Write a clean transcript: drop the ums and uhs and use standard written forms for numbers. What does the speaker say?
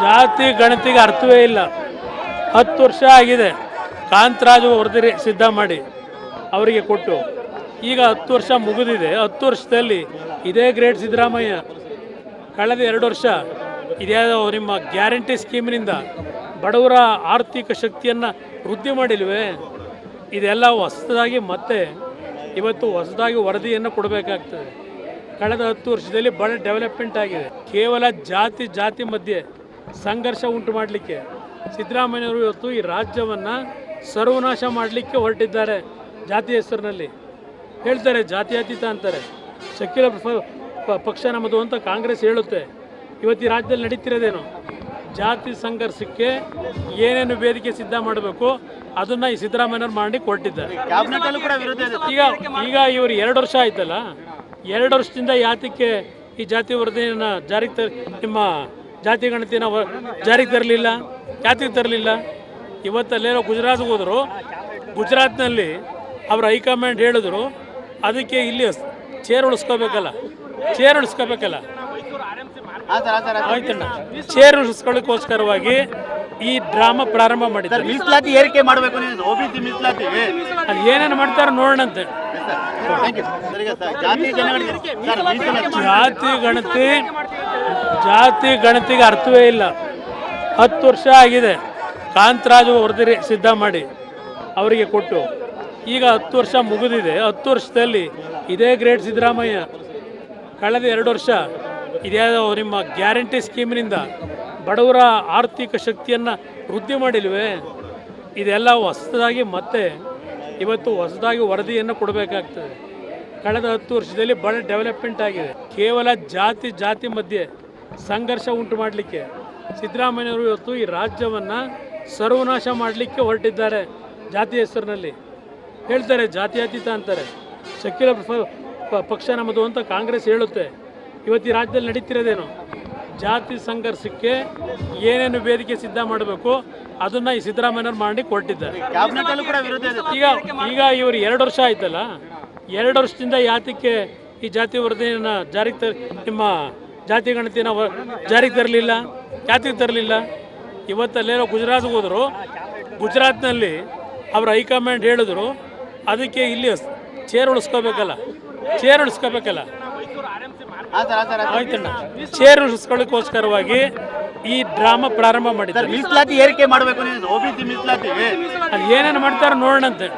ಜಾತಿ ಗಣತಿಗೆ ಅರ್ಥವೇ ಇಲ್ಲ. 10 ವರ್ಷ ಆಗಿದೆ. ಕಾಂತರಾಜು ವರದಿ ಸಿದ್ಧ ಮಾಡಿ ಅವರಿಗೆ ಕೊಟ್ಟು ಈಗ 10 ವರ್ಷ ಮುಗಿದಿದೆ. 10 ವರ್ಷದಲ್ಲಿ ಇದೇ ಗ್ರೇಟ್ ಸಿದ್ದರಾಮಯ್ಯ ಕಳೆದ 2 ವರ್ಷ ಇದ್ಯಾವುದೋ ನಿಮ್ಮ ಗ್ಯಾರಂಟಿ ಸ್ಕೀಮಿನಿಂದ ಬಡವರ ಆರ್ಥಿಕ ಶಕ್ತಿಯನ್ನು ವೃದ್ಧಿ ಮಾಡಿಲ್ವೇ? ಇದೆಲ್ಲ ಹೊಸದಾಗಿ ಮತ್ತೆ ಇವತ್ತು ಹೊಸದಾಗಿ ವರದಿಯನ್ನು ಕೊಡಬೇಕಾಗ್ತದೆ. ಕಳೆದ 10 ವರ್ಷದಲ್ಲಿ ಬಹಳ ಡೆವಲಪ್ಮೆಂಟ್ ಆಗಿದೆ. ಕೇವಲ ಜಾತಿ ಮಧ್ಯೆ ಸಂಘರ್ಷ ಉಂಟು ಮಾಡಲಿಕ್ಕೆ ಸಿದ್ದರಾಮಯ್ಯವರು ಇವತ್ತು ಈ ರಾಜ್ಯವನ್ನು ಸರ್ವನಾಶ ಮಾಡಲಿಕ್ಕೆ ಹೊರಟಿದ್ದಾರೆ. ಜಾತಿ ಹೆಸರಿನಲ್ಲಿ ಹೇಳ್ತಾರೆ, ಜಾತ್ಯತೀತ ಅಂತಾರೆ. ಸೆಕ್ಯುಲರ್ ಪಕ್ಷ ನಮ್ಮದು ಅಂತ ಕಾಂಗ್ರೆಸ್ ಹೇಳುತ್ತೆ. ಇವತ್ತು ಈ ರಾಜ್ಯದಲ್ಲಿ ನಡೀತಿರೋದೇನು? ಜಾತಿ ಸಂಘರ್ಷಕ್ಕೆ ಏನೇನು ವೇದಿಕೆ ಸಿದ್ಧ ಮಾಡಬೇಕು ಅದನ್ನು ಈ ಸಿದ್ದರಾಮಯ್ಯವ್ರು ಮಾಡಿ ಕೊಟ್ಟಿದ್ದಾರೆ. ಈಗ ಇವರು 2 ವರ್ಷ ಆಯ್ತಲ್ಲ, 2 ವರ್ಷದಿಂದ ಯಾತಕ್ಕೆ ಈ ಜಾತಿ ವರದಿಯನ್ನು ಜಾರಿಗೆ ನಿಮ್ಮ ಜಾತಿ ಗಣತಿನ ಜಾರಿಗೆ ತರಲಿಲ್ಲ? ಯಾತಕ್ಕೆ ತರಲಿಲ್ಲ? ಇವತ್ತಲ್ಲೇನೋ ಗುಜರಾತ್ಗೆ ಹೋದರು. ಗುಜರಾತ್ನಲ್ಲಿ ಅವರ ಹೈಕಮಾಂಡ್ ಹೇಳಿದ್ರು ಅದಕ್ಕೆ ಇಲ್ಲಿ ಚೇರ್ ಉಳಿಸ್ಕೋಬೇಕಲ್ಲ. ಆಯ್ತಣ್ಣ, ಚೇರ್ ಉಳಿಸ್ಕೊಳ್ಳೋಕ್ಕೋಸ್ಕರವಾಗಿ ಈ ಡ್ರಾಮಾ ಪ್ರಾರಂಭ ಮಾಡಿದ್ದಾರೆ. ಮೀಸಲಾತಿ ಏರಿಕೆ ಮಾಡಬೇಕು, OBC ಮೀಸಲಾತಿ ಅದು ಏನೇನು ಮಾಡ್ತಾರೆ ನೋಡೋಣಂತೆ. ಜಾತಿ ಗಣತಿಗೆ ಅರ್ಥವೇ ಇಲ್ಲ. 10 ವರ್ಷ ಆಗಿದೆ. ಕಾಂತರಾಜು ವರದಿ ಸಿದ್ಧ ಮಾಡಿ ಅವರಿಗೆ ಕೊಟ್ಟು ಈಗ 10 ವರ್ಷ ಮುಗಿದಿದೆ. 10 ವರ್ಷದಲ್ಲಿ ಇದೇ ಗ್ರೇಟ್ ಸಿದ್ದರಾಮಯ್ಯ ಕಳೆದ 2 ವರ್ಷ ಇದ್ಯಾವುದೋ ನಿಮ್ಮ ಗ್ಯಾರಂಟಿ ಸ್ಕೀಮಿನಿಂದ ಬಡವರ ಆರ್ಥಿಕ ಶಕ್ತಿಯನ್ನು ವೃದ್ಧಿ ಮಾಡಿಲ್ವೇ? ಇದೆಲ್ಲ ಹೊಸದಾಗಿ ಮತ್ತೆ ಇವತ್ತು ಹೊಸದಾಗಿ ವರದಿಯನ್ನು ಕೊಡಬೇಕಾಗ್ತದೆ. ಕಳೆದ 10 ವರ್ಷದಲ್ಲಿ ಬಹಳ ಡೆವಲಪ್ಮೆಂಟ್ ಆಗಿದೆ. ಕೇವಲ ಜಾತಿ ಮಧ್ಯೆ ಸಂಘರ್ಷ ಉಂಟು ಮಾಡಲಿಕ್ಕೆ ಸಿದ್ದರಾಮಯ್ಯವರು ಇವತ್ತು ಈ ರಾಜ್ಯವನ್ನು ಸರ್ವನಾಶ ಮಾಡಲಿಕ್ಕೆ ಹೊರಟಿದ್ದಾರೆ. ಜಾತಿ ಹೆಸರಿನಲ್ಲಿ ಹೇಳ್ತಾರೆ, ಜಾತ್ಯತೀತ ಅಂತಾರೆ. ಸೆಕ್ಯುಲರ್ ಪಕ್ಷ ನಮ್ಮದು ಅಂತ ಕಾಂಗ್ರೆಸ್ ಹೇಳುತ್ತೆ. ಇವತ್ತು ಈ ರಾಜ್ಯದಲ್ಲಿ ನಡೀತಿರೋದೇನು? ಜಾತಿ ಸಂಘರ್ಷಕ್ಕೆ ಏನೇನು ವೇದಿಕೆ ಸಿದ್ಧ ಮಾಡಬೇಕು ಅದನ್ನು ಈ ಸಿದ್ದರಾಮಯ್ಯವ್ರು ಮಾಡಿ ಕೊಟ್ಟಿದ್ದಾರೆ. ಈಗ ಇವರು 2 ವರ್ಷ ಆಯ್ತಲ್ಲ, 2 ವರ್ಷದಿಂದ ಯಾತಕ್ಕೆ ಈ ಜಾತಿ ವರದಿಯನ್ನು ಜಾರಿಗೆ ನಿಮ್ಮ ಜಾತಿ ಗಣತಿನ ಜಾರಿಗೆ ತರಲಿಲ್ಲ? ಯಾತಕ್ಕೆ ತರಲಿಲ್ಲ? ಇವತ್ತಲ್ಲೇನೋ ಗುಜರಾತ್ಗೆ ಹೋದರು. ಗುಜರಾತ್ನಲ್ಲಿ ಅವರ ಹೈಕಮಾಂಡ್ ಹೇಳಿದ್ರು ಅದಕ್ಕೆ ಇಲ್ಲಿ ಚೇರ್ ಉಳಿಸ್ಕೋಬೇಕಲ್ಲ. ಆಯ್ತಣ್ಣ, ಚೇರ್ ಉಳಿಸ್ಕೊಳ್ಳೋಕ್ಕೋಸ್ಕರವಾಗಿ ಈ ಡ್ರಾಮಾ ಪ್ರಾರಂಭ ಮಾಡಿದ್ದಾರೆ. ಮೀಸಲಾತಿ ಏರಿಕೆ ಮಾಡಬೇಕು, OBC ಮೀಸಲಾತಿ ಅದು ಏನೇನು ಮಾಡ್ತಾರೆ ನೋಡೋಣಂತೆ.